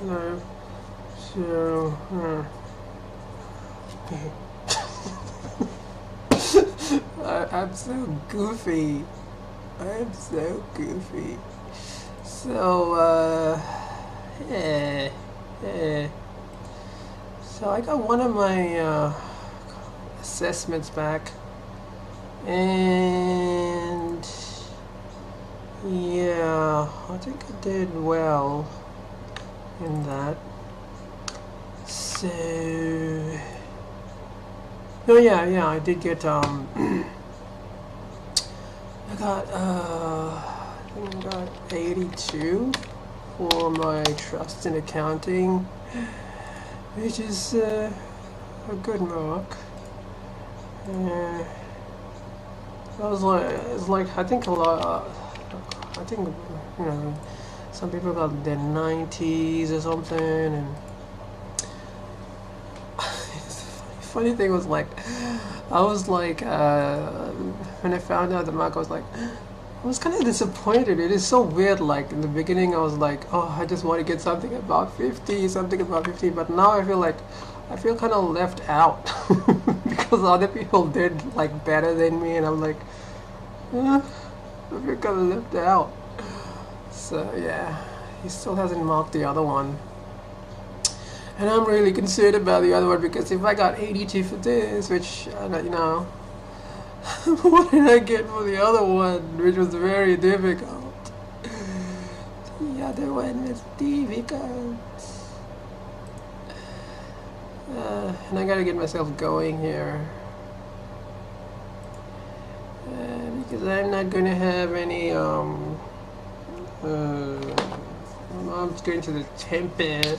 No. So, I'm so goofy. I'm so goofy. So, yeah, yeah. So I got one of my assessments back, and yeah, I think I did well in that. So, oh yeah, I did get I think I got 82 for my trust in accounting, which is a good mark. It's like I think a lot. I think you know some people got their 90s or something, and funny thing was like I was like when I found out the mark, I was like. I was kind of disappointed. It is so weird. Like in the beginning, I was like, "Oh, I just want to get something about 50, something about 50." But now I feel kind of left out because other people did like better than me, and I'm like, I feel kind of left out. So yeah, he still hasn't marked the other one, and I'm really concerned about the other one because if I got 82 for this, which you know. What did I get for the other one, which was very difficult? The other one was difficult. And I gotta get myself going here. Because I'm not gonna have any, Mom's going to the temple,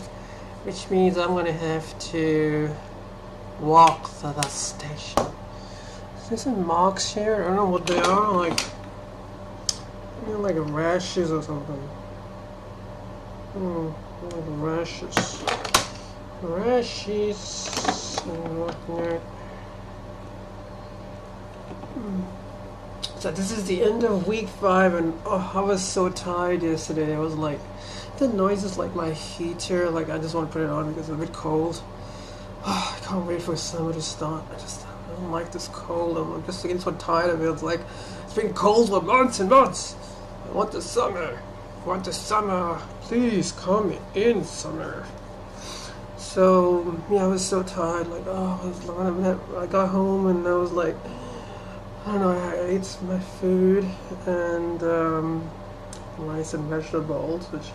which means I'm gonna have to walk to the station. There's some marks here. I don't know what they are. Like, like rashes or something. Like rashes. Rashes and whatnot. So this is the end of week 5, and oh, I was so tired yesterday. I was like, the noise is like my heater. Like I just want to put it on because it's a bit cold. Oh, I can't wait for summer to start. I don't like this cold. I'm just getting so tired of it. It's like it's been cold for months and months. I want the summer. I want the summer. Please come in summer. So yeah, I was so tired. Like I got home and I was like, I don't know. I ate my food and rice and vegetables, which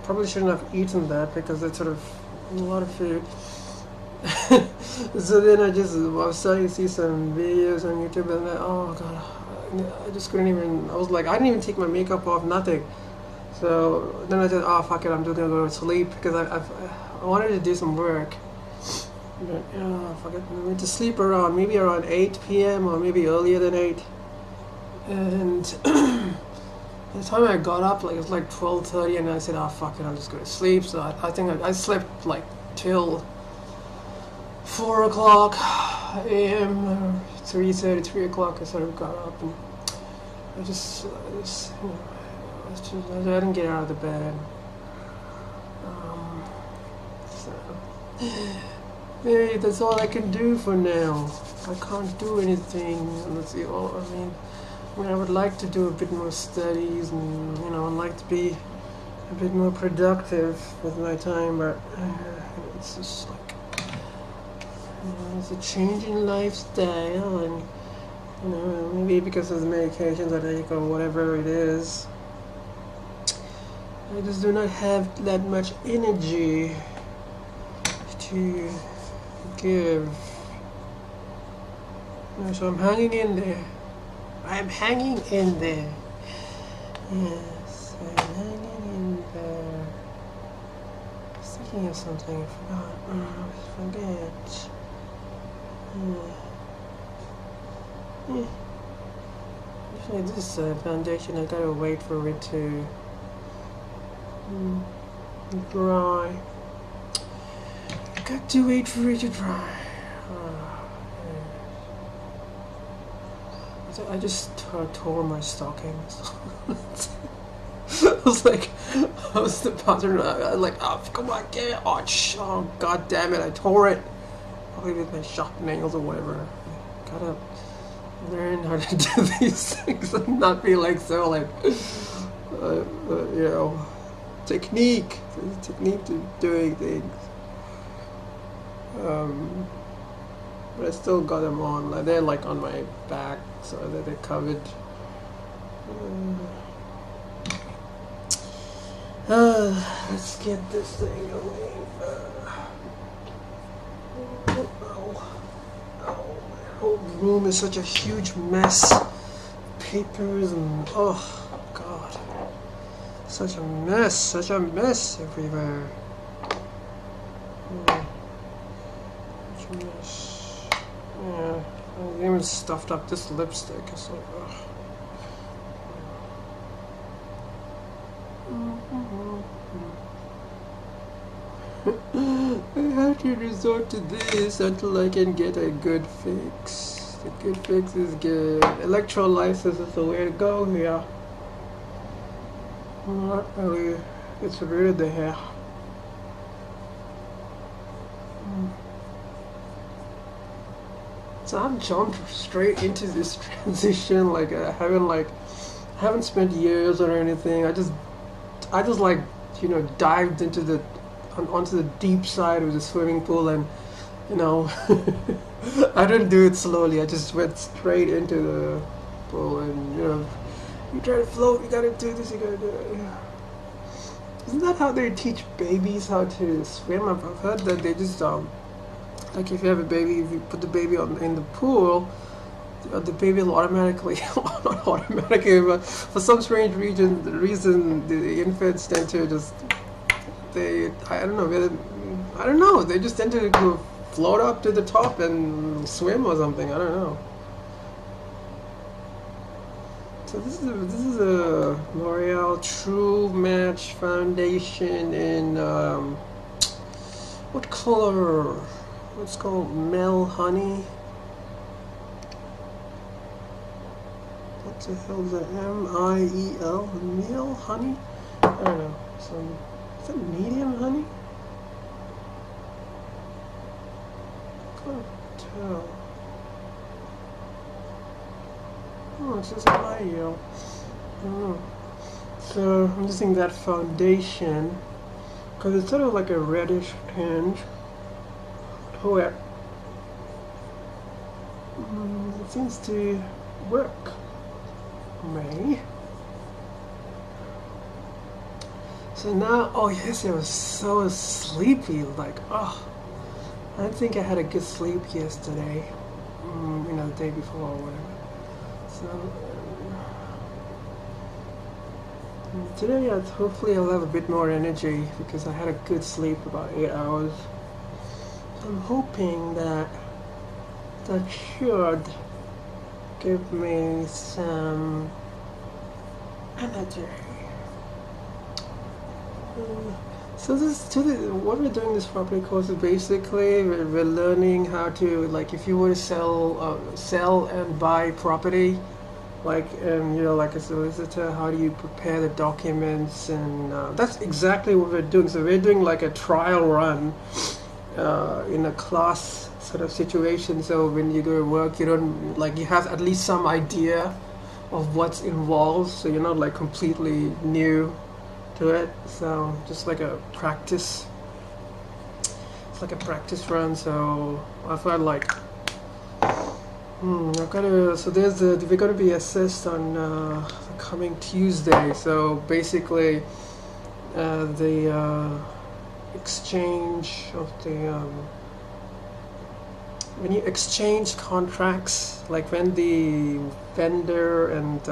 probably shouldn't have eaten that because it's sort of a lot of food. So then I was starting to see some videos on YouTube and oh god, I just couldn't even, I was like, I didn't even take my makeup off, nothing. So then I said, oh fuck it, I'm just gonna go to sleep because I wanted to do some work. But fuck it, I went to sleep maybe around 8 p.m. or maybe earlier than 8. And by the time I got up, like it was like 12:30, and I said, oh fuck it, I'm just going to sleep. So I think I slept like till 4 o'clock a.m. 3:30, 3 o'clock. I sort of got up and I just I didn't get out of the bed. So maybe that's all I can do for now. I can't do anything. Let's see. I mean, I would like to do a bit more studies, and I'd like to be a bit more productive with my time, but it's just like. It's a change in lifestyle, and maybe because of the medications I take or whatever it is, I just do not have that much energy to give. So I'm hanging in there. I'm hanging in there. Yes, I'm hanging in there. I was thinking of something. I forgot. I forget. Usually this foundation, I gotta wait for it to dry. Got to wait for it to dry. I just tore my stockings. was like, I was the pattern. I was like, oh, come on, get it. Oh, god damn it, I tore it. Probably with my sharp nails or whatever. Gotta learn how to do these things and not be like so like, you know, technique. There's a technique to doing things. But I still got them on. Like they're like on my back, so that they're covered. Let's get this thing away. My whole room is such a huge mess. Papers and oh god, such a mess everywhere. Such a mess. Yeah, I even stuffed up this lipstick. It's like, ugh. I have to resort to this until I can get a good fix. The good fix is good. Electrolysis is the way to go here. Not really. It's really the hair. So I've jumped straight into this transition. Like I haven't spent years or anything. I just like, you know, dived into onto the deep side of the swimming pool, and you know, I didn't do it slowly. I just went straight into the pool, and you know, you try to float, you gotta do this, you gotta do it. Yeah. Isn't that how they teach babies how to swim? I've heard that they just like if you have a baby, if you put the baby in the pool, the baby will automatically, not automatically, but for some strange reason, the infants tend to just, I don't know, they just tend to go float up to the top and swim or something, I don't know. So this is a L'Oreal True Match Foundation in, what color? What's called Mel Honey. What the hell is that? M-I-E-L? Mel Honey? I don't know. Is that medium honey? I can't tell. Oh, it says IEL. I don't know. So I'm using that foundation because it's sort of like a reddish tinge to it. It seems to work. May. So now, oh yes, I was so sleepy. Like, oh, I don't think I had a good sleep yesterday. You know, the day before or whatever. So today, hopefully, I'll have a bit more energy because I had a good sleep, about 8 hours. So I'm hoping that should give me some energy. So what we're doing this property course is basically we're learning how to, like, if you were to sell and buy property, like, you know, like a solicitor, how do you prepare the documents, and that's exactly what we're doing. So we're doing like a trial run in a class sort of situation. So when you go to work, you don't, like, you have at least some idea of what's involved, so you're not like completely new to it. So just like a practice, it's like a practice run. So I felt like I've got to, so we're going to be assessed on the coming Tuesday. So basically the exchange of the when you exchange contracts, like when the vendor and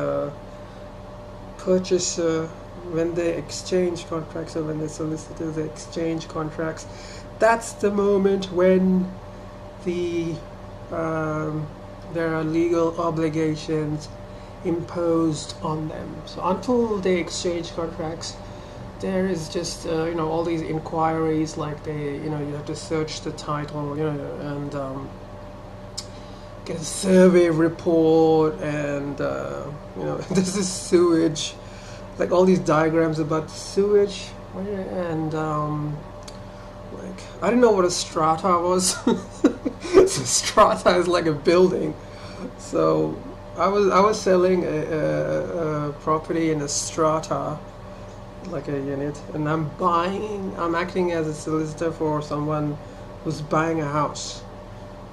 purchaser, when they exchange contracts, or when the solicitors exchange contracts, that's the moment when there are legal obligations imposed on them. So until they exchange contracts, there is just you know, all these inquiries, like you have to search the title, and get a survey report, and this is sewage. like all these diagrams about sewage, and like I didn't know what a strata was. So strata is like a building. So I was selling a property in a strata, like a unit, and I'm acting as a solicitor for someone who's buying a house.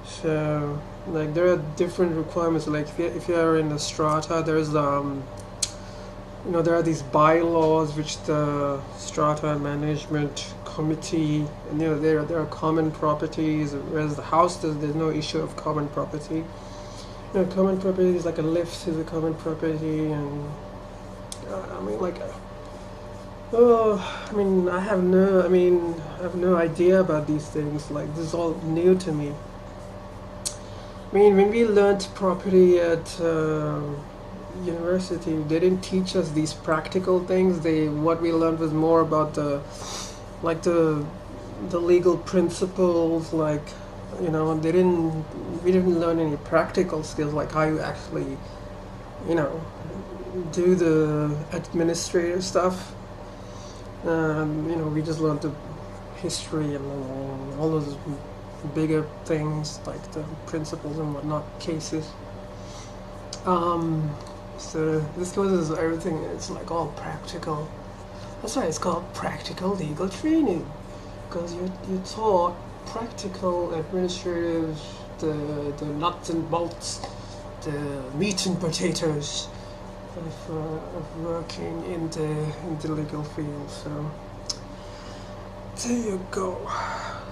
So like there are different requirements. Like if you're in the strata, there's there are these bylaws which the strata management committee, and there are common properties, whereas the house there's no issue of common property. Common property is like a lift is a common property, and I mean like I have no idea about these things. Like this is all new to me. I mean, when we learned property at university, they didn't teach us these practical things. What we learned was more about like the legal principles. Like we didn't learn any practical skills, like how you actually do the administrative stuff. We just learned the history and all those bigger things like the principles and whatnot, cases. So this causes everything. It's like all practical. That's why it's called practical legal training, because you're taught practical administrative, the nuts and bolts, the meat and potatoes of working in the legal field. So there you go.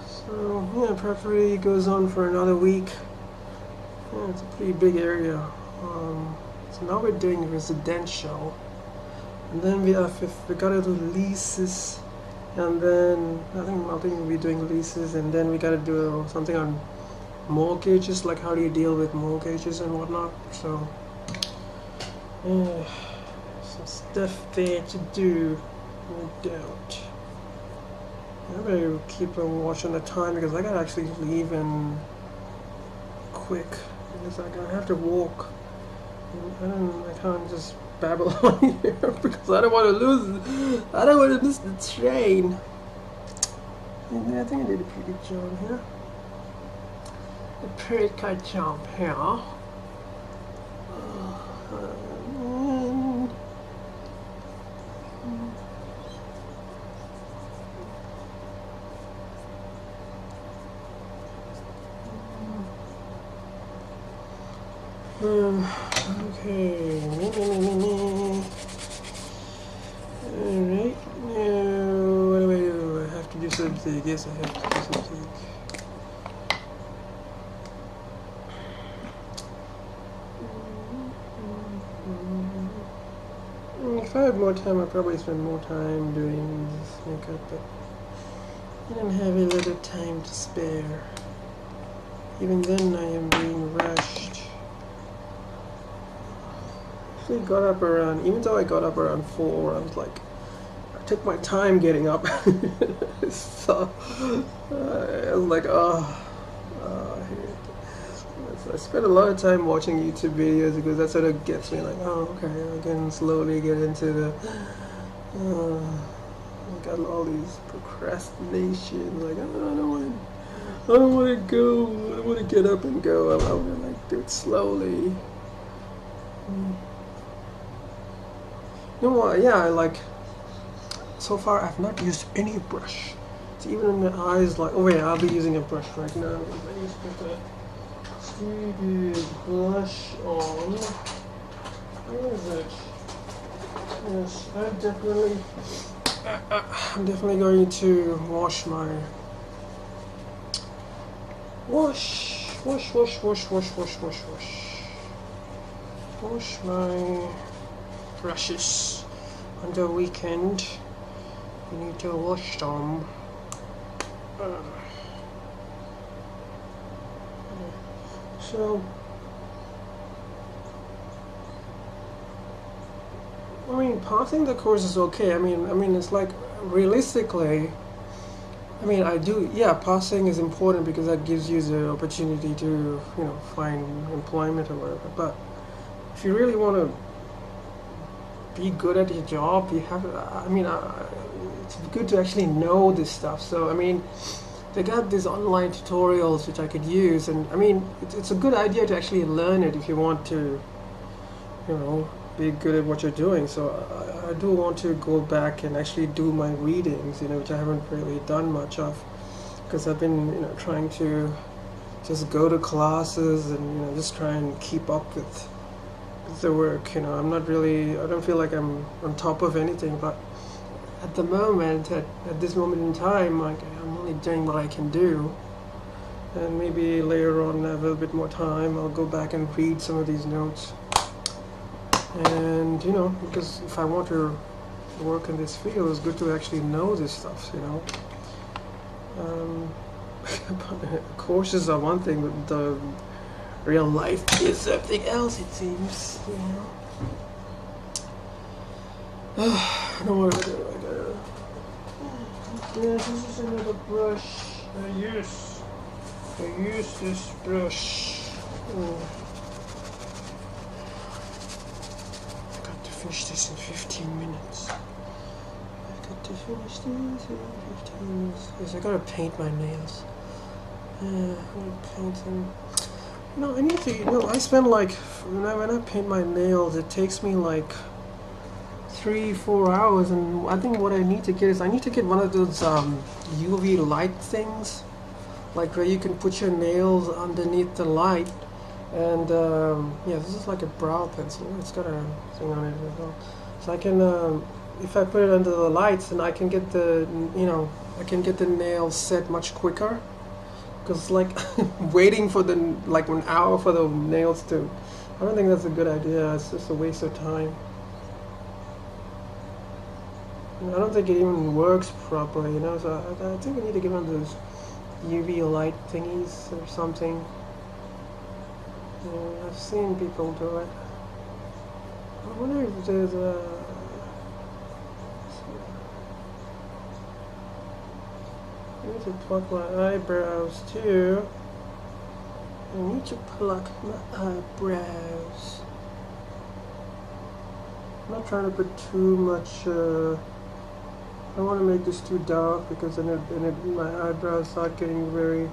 So yeah, property goes on for another week. Yeah, it's a pretty big area. So now we're doing residential, and then we gotta do leases, and then I think we'll be doing leases, and then we gotta do something on mortgages, like how do you deal with mortgages and whatnot. So some stuff there to do, no doubt. I better keep on watching the time because I gotta actually leave in quick, because I have to walk. I can't just babble on here because I don't want to miss the train. And I think I did a pretty good job here. A pretty good job here. Okay. Alright, now what do I do? I have to do something. Yes, I have to do something. If I had more time, I'd probably spend more time doing this makeup, but I don't have a lot of time to spare. Even then, I am being rushed. Even though I got up around 4, I was like, I took my time getting up. So I was like, I spent a lot of time watching YouTube videos because that sort of gets me like, okay, I can slowly get into the I got all these procrastinations, like I don't want to go, I don't want to get up and go. I want to like do it slowly. You know what? Yeah, so far I've not used any brush. So even in my eyes, like, oh wait, I'll be using a brush right now. I just put the 3D blush on. Where is it? Yes, I'm definitely going to wash my brushes on the weekend. You need to wash them. So, I mean, passing the course is okay. I mean, it's like realistically. I mean, passing is important because that gives you the opportunity to, find employment or whatever. But if you really want to be good at your job. You have, I mean, it's good to actually know this stuff. So I mean, they got these online tutorials which I could use, and I mean, it's a good idea to actually learn it if you want to, you know, be good at what you're doing. So I do want to go back and actually do my readings, you know, which I haven't really done much of, because I've been, you know, trying to just go to classes and, you know, just try and keep up with the work. You know, I'm not really, I don't feel like I'm on top of anything, but at the moment, at this moment in time, like, I'm only doing what I can do. And maybe later on, I have a little bit more time, I'll go back and read some of these notes. And, you know, because if I want to work in this field, it's good to actually know this stuff, you know. Courses are one thing, but the real life is something else, it seems, you know. I don't want to do it. Yeah, this is another brush. I use this brush. I got to finish this in 15 minutes. Yes, I gotta paint my nails. I'm gonna paint them. No, I need to, you know, I spend like, when I paint my nails, it takes me like 3-4 hours, and I think what I need to get is, I need to get one of those UV light things, like where you can put your nails underneath the light. And yeah, this is like a brow pencil. It's got a thing on it as well. So I can, if I put it under the lights, then I can get the, you know, I can get the nails set much quicker. Because like waiting for the, like 1 hour for the nails to, I don't think that's a good idea. It's just a waste of time. And I don't think it even works properly, you know. So I think I need to get one of those UV light thingies or something. Yeah, I've seen people do it. I wonder if there's a. I need to pluck my eyebrows too. I need to pluck my eyebrows. I'm not trying to put too much. I don't want to make this too dark, because then my eyebrows start getting very.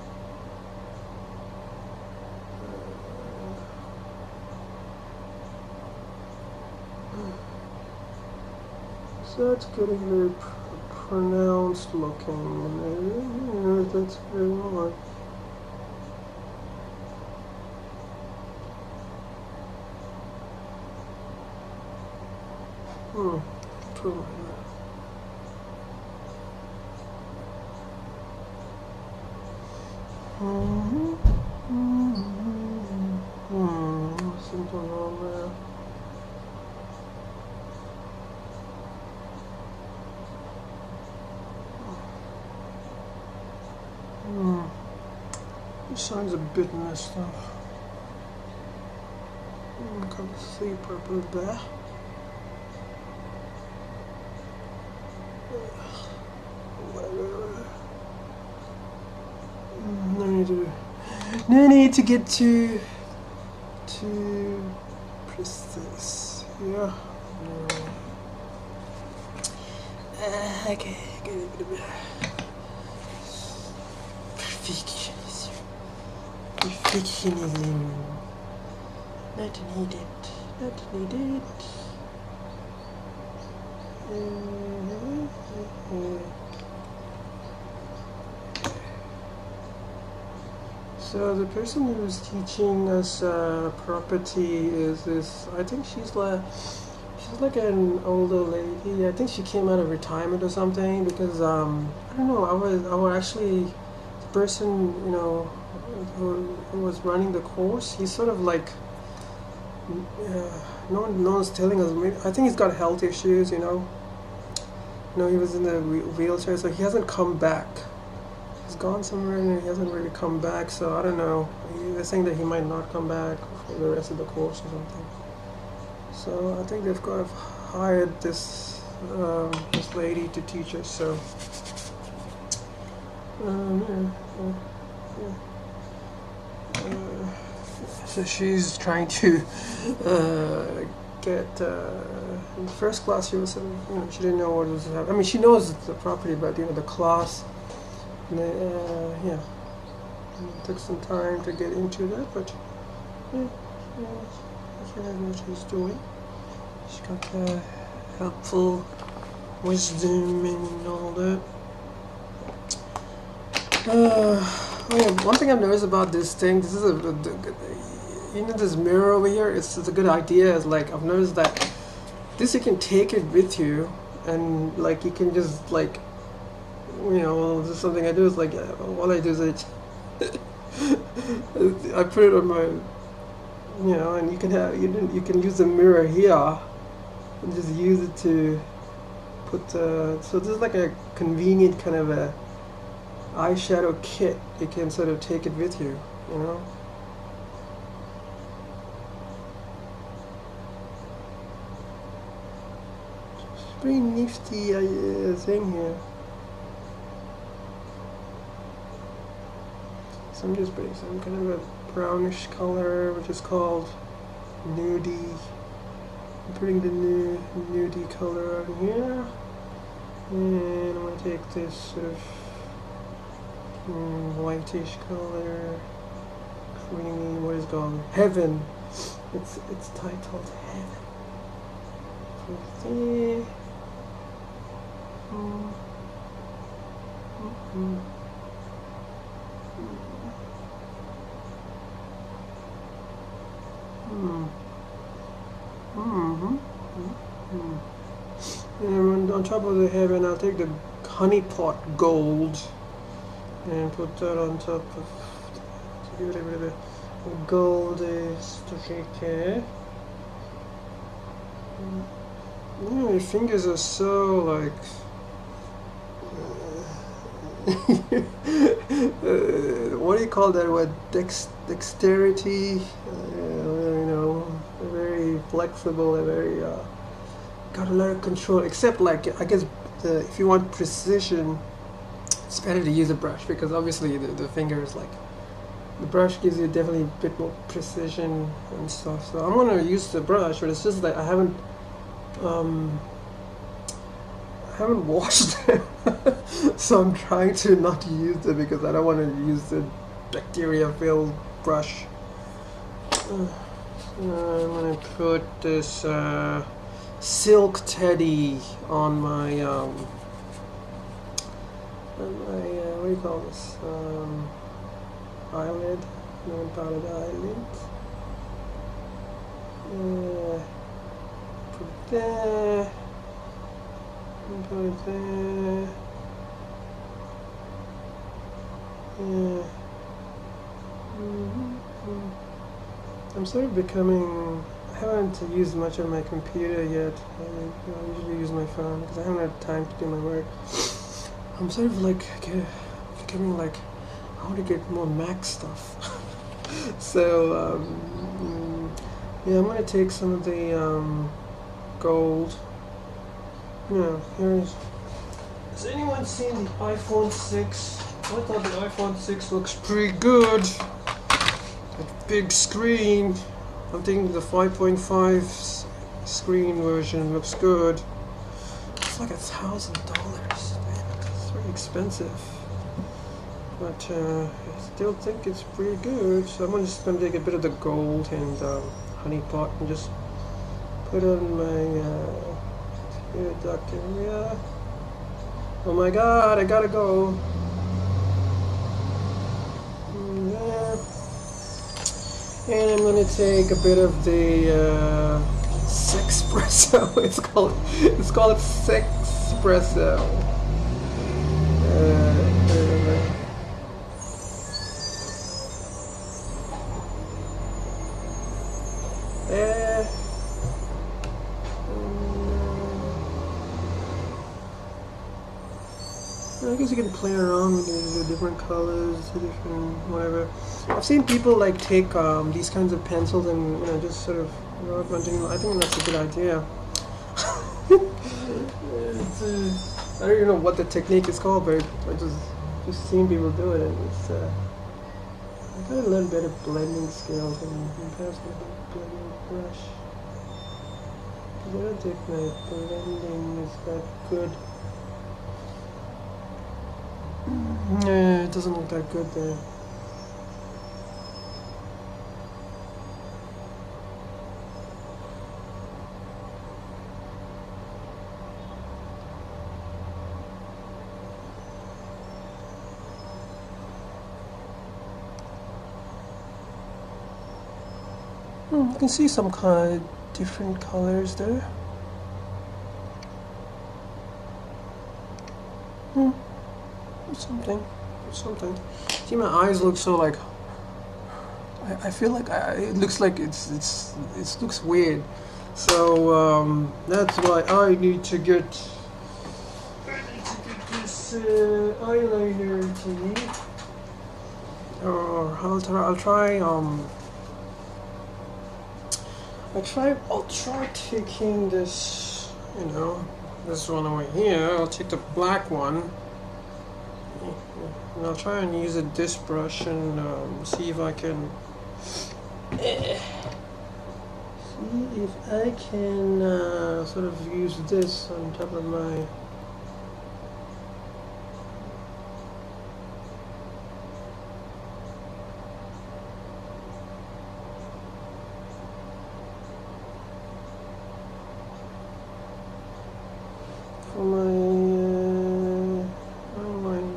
So it's getting very pronounced looking, and you know, that's very well. Something wrong there. This sign's a bit messed up. Can't see properly there. No need to get too precise. Yeah. Okay, get a bit of perfectionism. Perfectionism. Not needed. Not needed. So the person who's teaching us property is this. I think she's like an older lady. I think she came out of retirement or something, because I don't know. I was actually the person, you know, who was running the course. He's sort of like no one's telling us. I think he's got health issues. You know, he was in the wheelchair, so he hasn't come back. He's gone somewhere and he hasn't really come back, so I don't know. They're saying that he might not come back for the rest of the course or something. So I think they've got to hired this this lady to teach us. So so she's trying to get in first class. She was sort of, she didn't know what was happening. I mean, she knows the property, but the class. And yeah, it took some time to get into that, but yeah, she knows what she's doing. She got helpful wisdom and all that. Oh yeah, one thing I've noticed about this thing, this is this mirror over here, it's a good idea. It's like, I've noticed that this, you can take it with you, and like you can just like, this is something I do is like, all I do is I put it on my, and you can use the mirror here and just use it to put so this is like a convenient kind of a eyeshadow kit. You can sort of take it with you, It's a pretty nifty thing here. So I'm just putting some kind of a brownish color, which is called nudie. I'm putting the nudie color on here, and I'm going to take this sort of whitish color, creamy, what is it called? Heaven. It's titled Heaven. And on top of the Heaven, I'll take the Honey Pot Gold and put that on top of, to give it a bit of a goldy streak. Your fingers are so like what do you call that word? Dexterity. They're very flexible. They're very got a lot of control. Except like, I guess if you want precision, it's better to use a brush, because obviously the finger is like, the brush gives you definitely a bit more precision and stuff. So I'm gonna use the brush, but it's just that I haven't washed them. So I'm trying to not use them because I don't want to use the bacteria-filled brush. I'm gonna put this Silk Teddy on my what do you call this? Eyelid, non-powdered eyelid. Put it there. Put it there. Yeah. I'm sort of becoming. I haven't used much of my computer yet. I usually use my phone because I haven't had time to do my work. I'm sort of like becoming like, I want to get more Mac stuff. So yeah, I'm gonna take some of the gold. Has anyone seen the iPhone 6? I thought the iPhone 6 looks pretty good. That big screen. I'm thinking the 5.5 screen version looks good. It's like $1,000. It's very expensive. But I still think it's pretty good. So I'm just going to take a bit of the gold and honey pot and just put on my duct area. Oh my god, I gotta go. And I'm gonna take a bit of the Sexpresso. It's called Sexpresso. I guess you can play around with the different colors, the different whatever. I've seen people like take these kinds of pencils and just sort of rub onto. I think that's a good idea. I don't even know what the technique is called, but I just seen people do it, and it's I've got a little bit of blending skills and perhaps a blending brush. I don't think my blending is that good. Yeah, it doesn't look that good there. You can see some kind of different colors there. Something. See, my eyes look so like. I feel like it looks like it looks weird. So that's why I need to get this eyeliner thingy. Or I'll try I'll try taking this, this one over here. I'll take the black one, and I'll try and use this brush and see if I can sort of use this on top of my. For my eyeliner.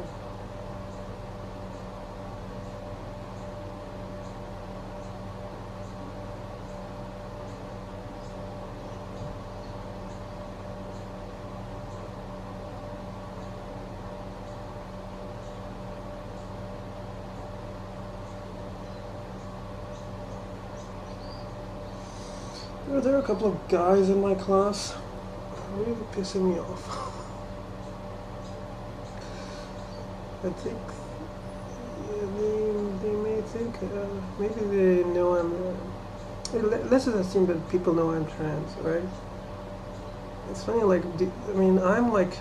There are a couple of guys in my class really pissing me off. I think they may think maybe they know I'm. Let's just assume that people know I'm trans, right? It's funny, like I'm like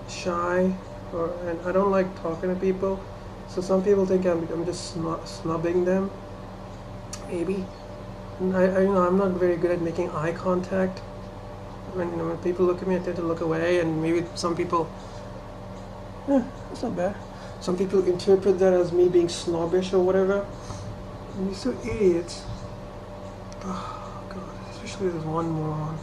shy, and I don't like talking to people. So some people think I'm just snubbing them, maybe. And I'm not very good at making eye contact. When people look at me, I tend to look away, and maybe some people, that's not bad. Some people interpret that as me being snobbish or whatever. And you're so idiots. Oh God, especially this one moron.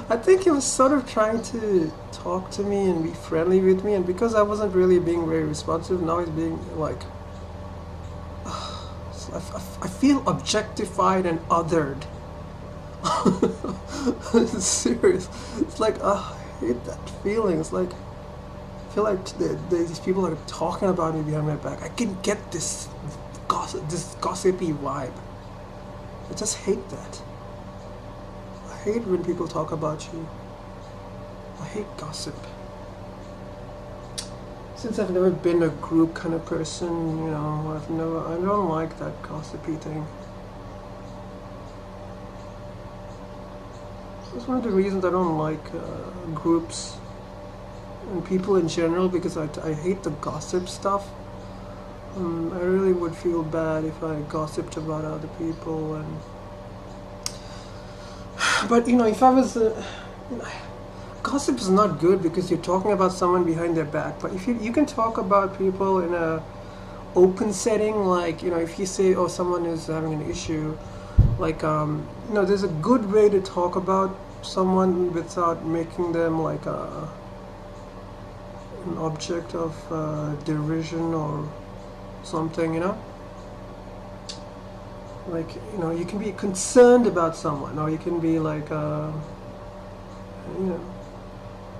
I think he was sort of trying to talk to me and be friendly with me, and because I wasn't really being very responsive, now he's being like. I feel objectified and othered. It's serious. It's like, I hate that feeling. It's like, I feel like these people are talking about me behind my back. I can get this gossipy vibe. I just hate that. I hate when people talk about you. I hate gossip. Since I've never been a group kind of person, I don't like that gossipy thing. That's one of the reasons I don't like groups and people in general, because I hate the gossip stuff. I really would feel bad if I gossiped about other people, but if I was gossip is not good because you're talking about someone behind their back. But if you can talk about people in a open setting, like if you say, oh, someone is having an issue, like there's a good way to talk about someone without making them like an object of derision or something. Like you can be concerned about someone, or you can be like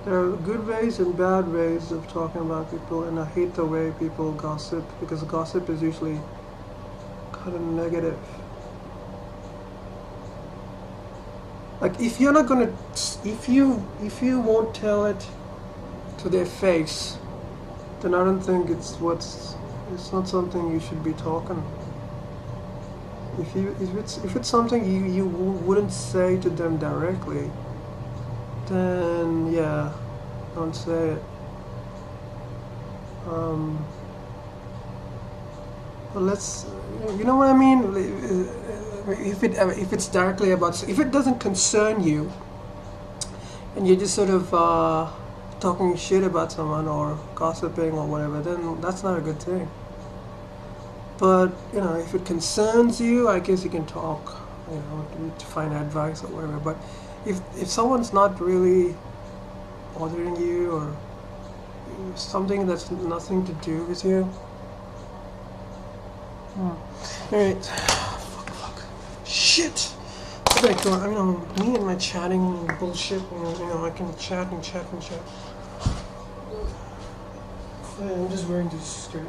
there are good ways and bad ways of talking about people, and I hate the way people gossip, because gossip is usually kind of negative. Like if you're not gonna, if you won't tell it to their face, then I don't think it's not something you should be talking. If it's something you wouldn't say to them directly, then yeah, don't say it. But let's, you know what I mean? if it's directly about, if it doesn't concern you, and you're just sort of talking shit about someone or gossiping or whatever, then that's not a good thing. But you know, if it concerns you, I guess you can talk, you know, to find advice or whatever. But if someone's not really bothering you, or something that's nothing to do with you, alright. Fuck. Shit. Okay, go on. I mean, me and my chatting bullshit. You know, I can chat and chat and chat. I'm just wearing this skirt.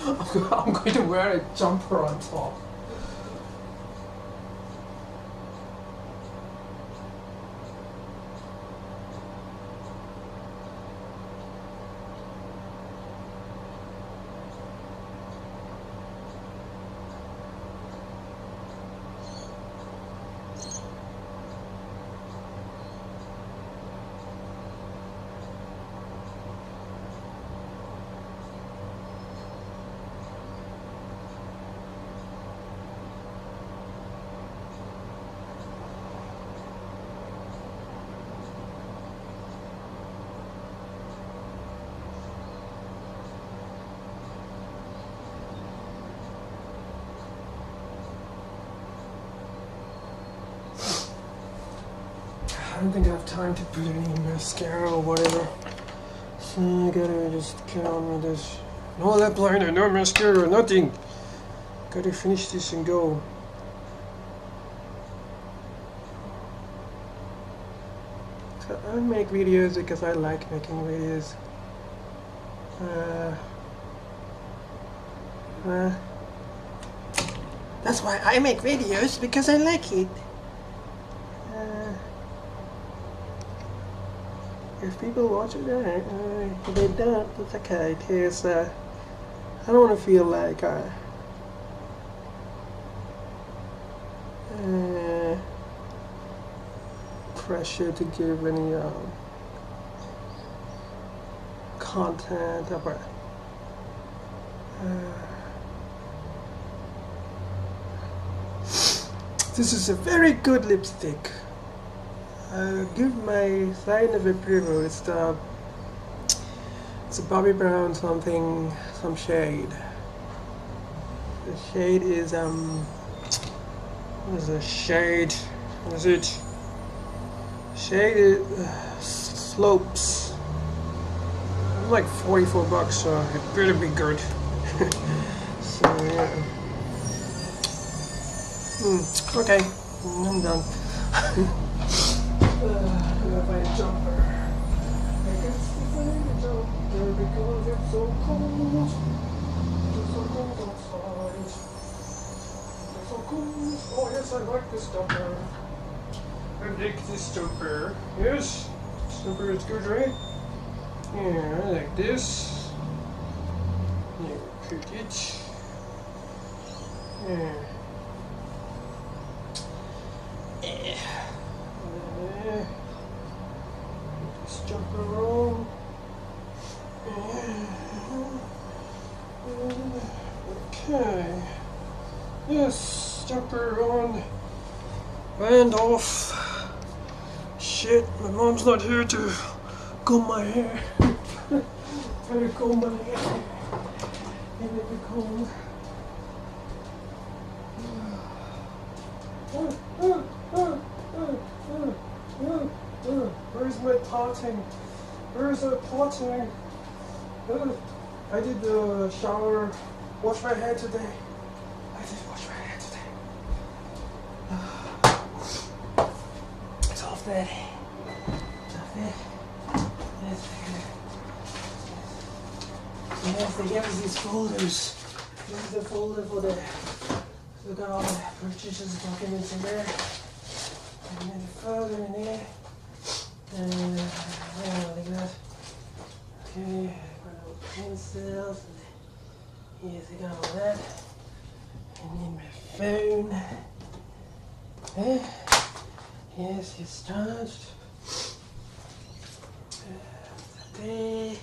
I'm going to wear a jumper on top. I don't think I have time to put any mascara or whatever, so I gotta just get on with this. No lip liner, no mascara, nothing. Gotta finish this and go. So I make videos because I like making videos. That's why I make videos, because I like it. If people watch it, if they don't, it's okay, because I don't want to feel like pressure to give any content about this is a very good lipstick. Give my sign of approval. It's a Bobbi Brown something, some shade. The shade is what is the shade? What is it? Shade is Slopes. It's like $44, so it better be good. So yeah. Okay, I'm done. I'm gonna find a jumper. I guess find a jumper because it's so cold. It's so cold outside. It's so cold. Oh yes, I like this jumper. I like this jumper. Yes, this jumper is good, right? Yeah, I like this. Yeah, put it. Yeah. This jumper on. Okay. Yes, jumper on. And off. Shit, my mom's not here to comb my hair. Try to comb my hair. And make it cold. Where's my potting? Where's the potting? I did the shower, wash my hair today. I did wash my hair today. It's off there. It's off there. Yes, they gave us these folders. This is the folder for the, we got all the purchases documents in there. And then further in there. And yeah, like that. Okay, got all pencils. And yes, I got all that. And then my phone. Yes, it's charged. There.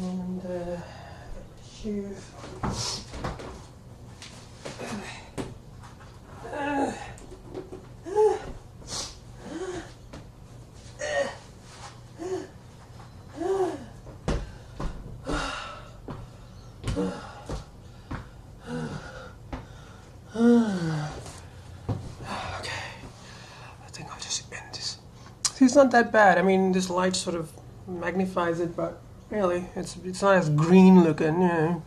And I think I'll just end this. See, it's not that bad. I mean, this light sort of magnifies it, but really, it's not as green looking. Yeah.